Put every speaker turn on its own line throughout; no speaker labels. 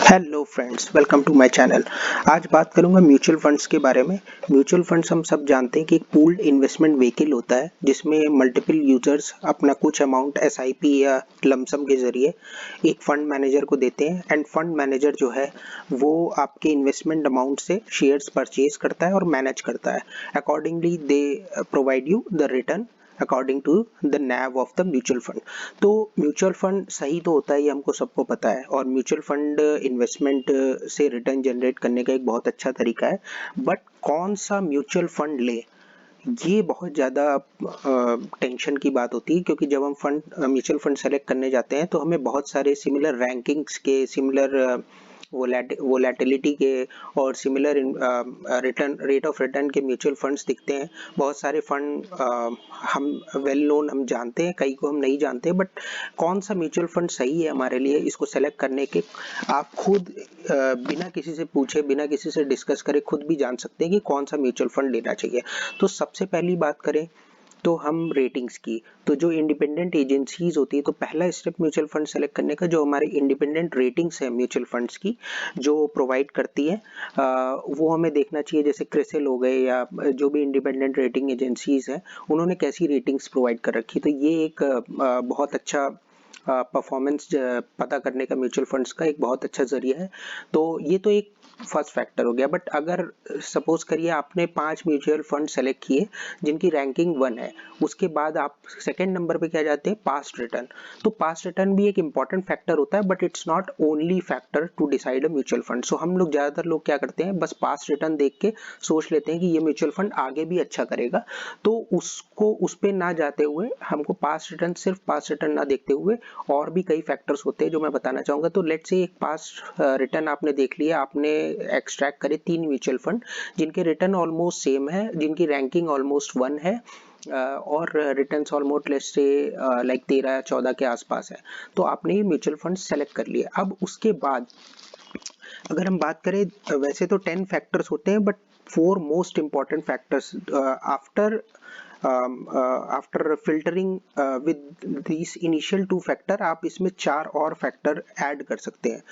Hello friends, welcome to my channel. आज बात करूंगा म्यूचुअल फंड्स के बारे में। म्यूचुअल फंड्स हम सब जानते हैं कि एक पूल्ड इन्वेस्टमेंट व्हीकल होता है जिसमें मल्टीपल यूजर्स अपना कुछ अमाउंट एसआईपी या लमसम के जरिए एक फंड मैनेजर को देते हैं एंड फंड मैनेजर जो है वो आपके इन्वेस्टमेंट अमाउंट से शेयर्स परचेज करता है और मैनेज करता है। Accordingly they provide you the return according to the NAV of the mutual fund. तो म्यूचुअल फंड सही तो होता है, ये हमको सबको पता है, और म्यूचुअल फंड इन्वेस्टमेंट से रिटर्न जनरेट करने का एक बहुत अच्छा तरीका है। बट कौन सा म्यूचुअल फंड ले, ये बहुत ज़्यादा टेंशन की बात होती है, क्योंकि जब हम फंड म्यूचुअल फंड सेलेक्ट करने जाते हैं तो हमें बहुत सारे सिमिलर रैंकिंग्स के, सिमिलर वोलेटिलिटी के और similar return rate of return के म्यूचुअल फंड्स दिखते हैं। बहुत सारे फंड हम वेल नोन हम जानते हैं, कई को हम नहीं जानते, बट कौन सा म्यूचुअल फंड सही है हमारे लिए इसको सेलेक्ट करने के आप खुद बिना किसी से पूछे, बिना किसी से डिस्कस करे खुद भी जान सकते हैं कि कौन सा म्यूचुअल फंड लेना चाहिए। तो सबसे पहली बात करें तो हम रेटिंग्स की, तो जो इंडिपेंडेंट एजेंसीज होती है, तो पहला स्टेप म्यूचुअल फंड सेलेक्ट करने का जो हमारी इंडिपेंडेंट रेटिंग्स है म्यूचुअल फंड्स की जो प्रोवाइड करती है, वो हमें देखना चाहिए। जैसे क्रिसिल हो गए या जो भी इंडिपेंडेंट रेटिंग एजेंसीज है, उन्होंने कैसी रेटिंग्स प्रोवाइड कर रखी, तो ये एक बहुत अच्छा परफॉर्मेंस पता करने का म्यूचुअल फंड्स का एक बहुत अच्छा जरिया है। तो ये तो एक फर्स्ट फैक्टर हो गया। बट अगर सपोज करिए आपने 5 म्यूचुअल फंड सेलेक्ट किए जिनकी रैंकिंग 1 है, उसके बाद आप सेकेंड नंबर पे क्या जाते हैं, पास्ट रिटर्न। तो पास्ट रिटर्न भी एक इंपॉर्टेंट फैक्टर होता है, but it's not only factor to decide a mutual fund. So हम लोग ज्यादातर लोग क्या करते हैं, बस पास्ट रिटर्न देख के सोच लेते हैं कि ये म्यूचुअल फंड आगे भी अच्छा करेगा, तो उसको उस पे ना जाते हुए हमको पास्ट रिटर्न, सिर्फ पास्ट रिटर्न ना देखते हुए और भी कई फैक्टर्स होते हैं जो मैं बताना चाहूंगा। तो लेट्स से एक पास्ट रिटर्न आपने देख लिया, आपने एक्सट्रैक्ट करे 3 म्यूचुअल फंड जिनके रिटर्न ऑलमोस्ट सेम है, जिनकी रैंकिंग ऑलमोस्ट 1 है, और returns almost let's say like 13-14 के आसपास है। तो आपने ये म्यूचुअल फंड सेलेक्ट कर लिया। अब उसके बाद अगर हम बात करें, वैसे तो 10 फैक्टर्स होते हैं, but 4 most important factors after filtering with this initial 2 factor, आप इसमें 4 और फैक्टर ऐड कर सकते हैं।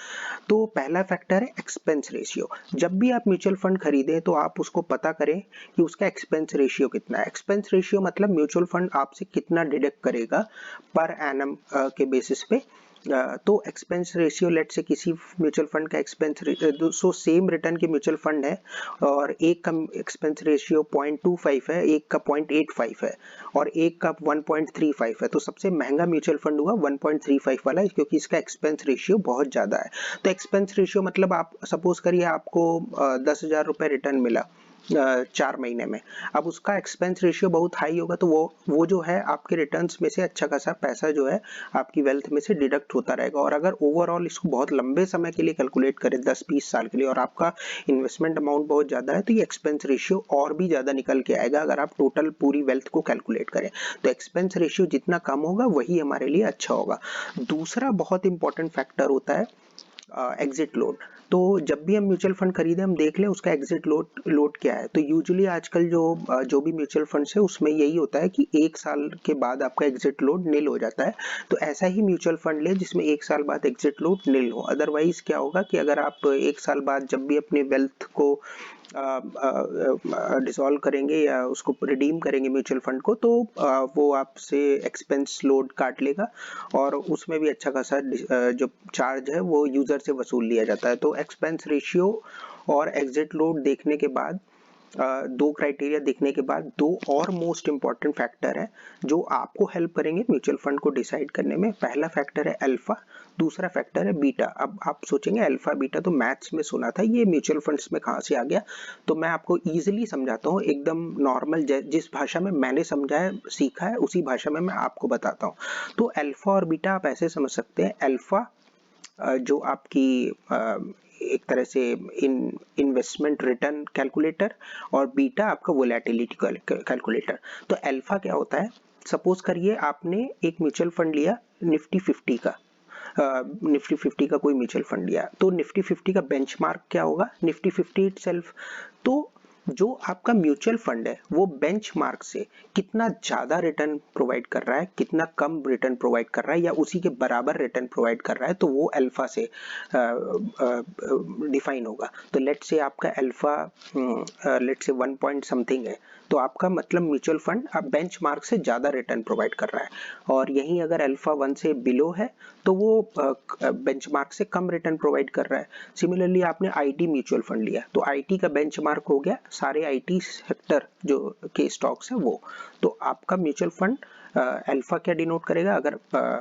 तो पहला फैक्टर है एक्सपेंस रेशियो। जब भी आप म्यूचुअल फंड खरीदें तो आप उसको पता करें कि उसका एक्सपेंस रेशियो कितना है। एक्सपेंस रेशियो मतलब म्यूचुअल फंड आपसे कितना डिडक्ट करेगा पर एनम के बेसिस पे। तो एक्सपेंस रेशियो, लेट से किसी म्यूचुअल फंड का एक्सपेंस, सो सेम रिटर्न के म्यूचुअल फंड है और एक का एक्सपेंस रेशियो 0.25 है, एक का 0.85 है और एक का 1.35 है, तो सबसे महंगा म्यूचुअल फंड हुआ 1.35 वाला, क्योंकि इसका एक्सपेंस रेशियो बहुत ज्यादा है। तो एक्सपेंस रेशियो मतलब आप सपोज करिए आपको 10,000 रुपए रिटर्न मिला 4 महीने में, अब उसका एक्सपेंस रेशियो बहुत हाई होगा, तो वो जो है आपके रिटर्न्स में से अच्छा खासा पैसा जो है आपकी वेल्थ में से डिडक्ट होता रहेगा। और अगर ओवरऑल इसको बहुत लंबे समय के लिए कैलकुलेट करें, 10-20 साल के लिए, और आपका इन्वेस्टमेंट अमाउंट बहुत ज्यादा है, तो ये एक्सपेंस रेशियो और भी ज्यादा निकल के आएगा अगर आप टोटल पूरी वेल्थ को कैलकुलेट करें। तो एक्सपेंस रेशियो जितना कम होगा वही हमारे लिए अच्छा होगा। दूसरा बहुत इंपॉर्टेंट फैक्टर होता है एग्जिट लोड। तो जब भी हम म्यूचुअल फंड खरीदे, हम देख लें उसका एग्जिट लोड क्या है। तो यूजुअली आजकल जो भी म्यूचुअल फंड्स है उसमें यही होता है कि 1 साल के बाद आपका एग्जिट लोड नील हो जाता है। तो ऐसा ही म्यूचुअल फंड ले जिसमें 1 साल बाद एग्जिट लोड नील हो। अदरवाइज क्या होगा कि अगर आप 1 साल बाद जब भी अपने वेल्थ को डिसॉल्व करेंगे या उसको रिडीम करेंगे म्यूचुअल फंड को, तो वो आपसे एक्सपेंस लोड काट लेगा और उसमें भी अच्छा खासा जो चार्ज है वो यूजर से वसूल लिया जाता है। तो एक्सपेंस रेशियो और एग्जिट लोड देखने के बाद, दो क्राइटेरिया देखने के बाद, दो और मोस्ट इंपॉर्टेंट फैक्टर है जो आपको हेल्प करेंगे म्यूचुअल फंड को डिसाइड करने में। पहला फैक्टर है अल्फा, दूसरा फैक्टर है बीटा। अब आप सोचेंगे अल्फा बीटा तो मैथ्स में सुना था, ये म्यूचुअल फंड्स में कहाँ से आ गया। तो मैं आपको इजीली समझाता हूँ, एकदम नॉर्मल जिस भाषा में मैंने समझा है, सीखा है, उसी भाषा में मैं आपको बताता हूँ। तो अल्फा और बीटा आप ऐसे समझ सकते हैं। अल्फा जो आपकी एक तरह से इन्वेस्टमेंट रिटर्न कैलकुलेटर, और बीटा आपका वोलेटिलिटी कैलकुलेटर। तो अल्फा क्या होता है, सपोज करिए आपने एक म्यूचुअल फंड लिया निफ्टी 50 का, निफ्टी 50 का कोई म्यूचुअल फंड लिया, तो निफ्टी 50 का बेंचमार्क क्या होगा, निफ्टी 50 इटसेल्फ। तो जो आपका म्यूचुअल फंड है वो बेंचमार्क से कितना ज़्यादा रिटर्न प्रोवाइड कर रहा है, कितना कम रिटर्न प्रोवाइड कर रहा है या उसी के बराबर रिटर्न प्रोवाइड कर रहा है, तो वो अल्फा से डिफाइन होगा। तो लेट्स से आपका alpha let's say 1 point something है, तो आपका मतलब म्यूचुअल फंड अब बेंचमार्क से ज़्यादा रिटर्न प्रोवाइड कर रहा है। और यहीं अगर अल्फा 1 से बिलो है तो वो बेंचमार्क से कम रिटर्न प्रोवाइड कर रहा है। सिमिलरली आपने आईटी म्यूचुअल फंड लिया तो आईटी का बेंचमार्क हो गया सारे आईटी सेक्टर जो के स्टॉक्स हैं वो। तो आपका म्यूचुअल फंड अल्फा क्या डिनोट करेगा, अगर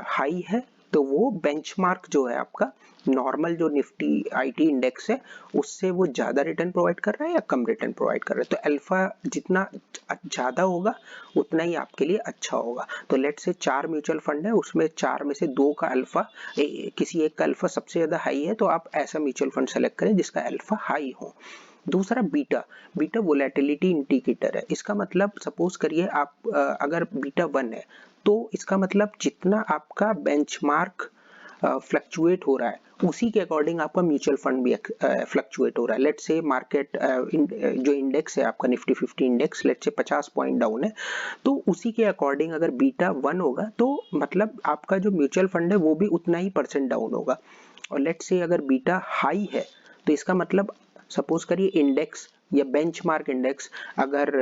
हाई है तो वो बेंचमार्क जो है आपका नॉर्मल जो निफ्टी आईटी इंडेक्स है उससे वो ज़्यादा रिटर्न प्रोवाइड कर रहा है या कम रिटर्न प्रोवाइड कर रहा है। तो अल्फा जितना ज़्यादा होगा उतना ही आपके लिए अच्छा होगा। तो लेट से 4 म्यूचुअल फंड है, उसमें 4 में से 2 का अल्फा किसी एक का अल्फा सबसे ज़्यादा हाई है, तो आप ऐसा म्यूचुअल फंड सेलेक्ट करें जिसका अल्फा हाई हो। दूसरा बीटा, बीटा वोलेटिलिटी इंडिकेटर है। इसका मतलब सपोज करिए आप अगर बीटा 1 है तो इसका मतलब जितना आपका बेंचमार्क फ्लक्चुएट हो रहा है उसी के अकॉर्डिंग आपका म्यूचुअल फंड भी फ्लक्चुएट हो रहा है। लेट्स से मार्केट जो इंडेक्स है आपका Nifty 50 index let's say 50 point down है, तो उसी के अकॉर्डिंग अगर बीटा 1 होगा तो मतलब आपका जो म्यूचुअल फंड है वो भी उतना ही % डाउन होगा। और लेट्स से अगर बीटा हाई है तो इसका मतलब सपोज करिए इंडेक्स या बेंचमार्क इंडेक्स अगर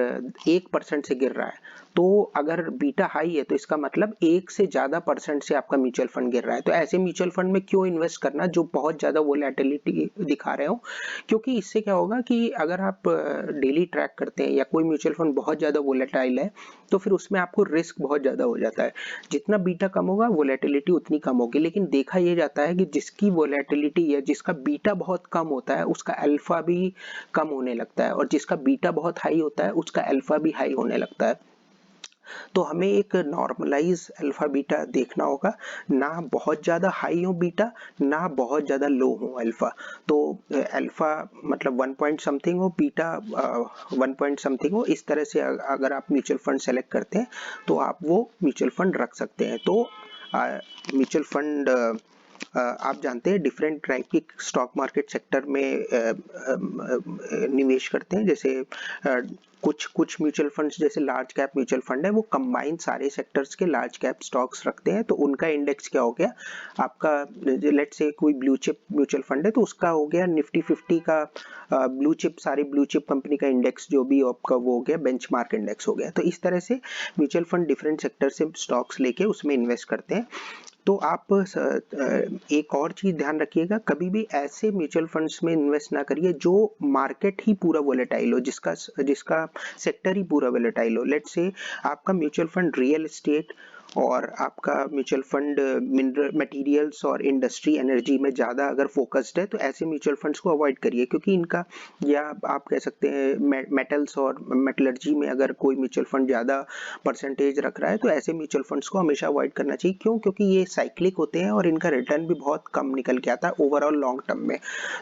1% से गिर रहा है तो अगर बीटा हाई है तो इसका मतलब 1 से ज़्यादा % से आपका म्यूचुअल फंड गिर रहा है। तो ऐसे म्यूचुअल फंड में क्यों इन्वेस्ट करना जो बहुत ज़्यादा वोलेटिलिटी दिखा रहे हो, क्योंकि इससे क्या होगा कि अगर आप डेली ट्रैक करते हैं या कोई म्यूचुअल फंड बहुत ज़्यादा वोलेटाइल है तो फिर उसमें आपको रिस्क बहुत ज़्यादा हो जाता है। जितना बीटा कम होगा वोलेटिलिटी उतनी कम होगी, लेकिन देखा यह जाता है कि जिसकी वोलेटिलिटी है जिसका बीटा बहुत कम होता है उसका अल्फा भी कम होने लगता है और जिसका बीटा बहुत हाई होता है उसका अल्फा भी हाई होने लगता है। तो हमें एक नॉर्मलाइज अल्फा बीटा देखना होगा, ना बहुत ज़्यादा हाई हो बीटा ना बहुत ज़्यादा लो हो अल्फा। तो अल्फा मतलब 1 पॉइंट समथिंग हो, बीटा 1 पॉइंट समथिंग हो, इस तरह से अगर आप म्यूचुअल फंड सेलेक्ट करते हैं तो आप वो म्यूचुअल फंड रख सकते हैं। तो म्यूचुअल फंड आप जानते हैं डिफरेंट टाइप की स्टॉक मार्केट सेक्टर में निवेश करते हैं। जैसे कुछ म्यूचुअल फंड्स जैसे लार्ज कैप म्यूचुअल फंड है वो कंबाइंड सारे सेक्टर्स के लार्ज कैप स्टॉक्स रखते हैं। तो उनका इंडेक्स क्या हो गया आपका, लेट्स से कोई ब्लू चिप म्यूचुअल फंड है तो उसका हो गया निफ्टी 50 का ब्लू चिप, सारी ब्लू चिप कंपनी का इंडेक्स जो भी आपका वो हो गया बेंचमार्क इंडेक्स हो गया। तो इस तरह से म्यूचुअल फंड डिफरेंट सेक्टर से स्टॉक्स लेके उसमें इन्वेस्ट करते हैं। तो आप एक और चीज ध्यान रखिएगा, कभी भी ऐसे म्यूचुअल फंड्स में इन्वेस्ट ना करिए जो मार्केट ही पूरा वोलेटाइल हो, जिसका सेक्टर ही पूरा वोलेटाइल हो। लेट्स से आपका म्यूचुअल फंड रियल एस्टेट और आपका म्यूचुअल फंड मिनरल मटेरियल्स और इंडस्ट्री एनर्जी में ज़्यादा अगर फोकस्ड है तो ऐसे म्यूचुअल फंड्स को अवॉइड करिए, क्योंकि इनका या आप कह सकते हैं मेटल्स और मेटलर्जी में अगर कोई म्यूचुअल फंड ज़्यादा % रख रहा है तो ऐसे म्यूचुअल फंड्स को हमेशा अवॉइड करना चाहिए। क्यों? क्योंकि ये साइक्लिक होते हैं और इनका रिटर्न भी बहुत कम निकल के आता है ओवरऑल लॉन्ग टर्म में।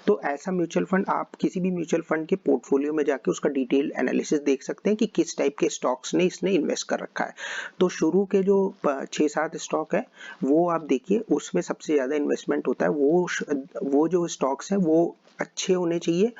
तो ऐसा म्यूचुअल फंड आप किसी भी म्यूचुअल फंड के पोर्टफोलियो में जाके उसका डिटेल एनालिसिस देख सकते हैं कि किस टाइप के स्टॉक्स ने इसने इन्वेस्ट कर रखा है। तो शुरू के जो 6-7 स्टॉक है वो आप देखिए, उसमें सबसे ज़्यादा इन्वेस्टमेंट होता है। वो जो स्टॉक्स हैं वो अच्छे होने चाहिए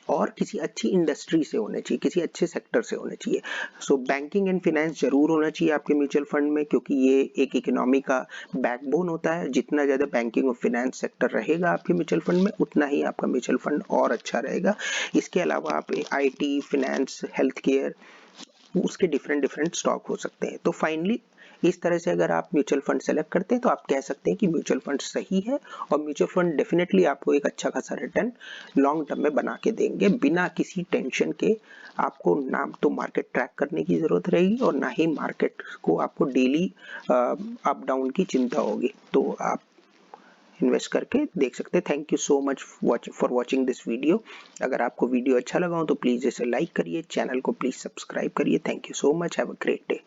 और किसी अच्छी इंडस्ट्री से होने चाहिए, किसी अच्छे सेक्टर से होने चाहिए। सो बैंकिंग एंड फाइनेंस जरूर होना चाहिए आपके म्यूचुअल फंड में, क्योंकि ये एक इकोनॉमी का बैकबोन होता है। जितना ज़्यादा बैंकिंग और फाइनेंस सेक्टर रहेगा आपके म्यूचुअल फंड में उतना ही आपका म्यूचुअल फंड और अच्छा रहेगा। इसके अलावा आप आईटी, फाइनेंस, हेल्थ केयर, उसके डिफरेंट स्टॉक हो सकते हैं। तो फाइनली इस तरह से अगर आप म्यूचुअल फंड सेलेक्ट करते हैं तो आप कह सकते हैं कि म्यूचुअल फंड सही है और म्यूचुअल फंड डेफिनेटली आपको एक अच्छा खासा रिटर्न लॉन्ग टर्म में बना के देंगे बिना किसी टेंशन के। आपको ना तो मार्केट ट्रैक करने की जरूरत रहेगी और ना ही मार्केट को आपको डेली अप डाउन की चिंता होगी। तो आप इन्वेस्ट करके देख सकते हैं। Thank you so much for watching this video. अगर आपको वीडियो अच्छा लगा हो तो प्लीज़ इसे लाइक करिए, चैनल को प्लीज़ सब्सक्राइब करिए। Thank you so much, have a great day.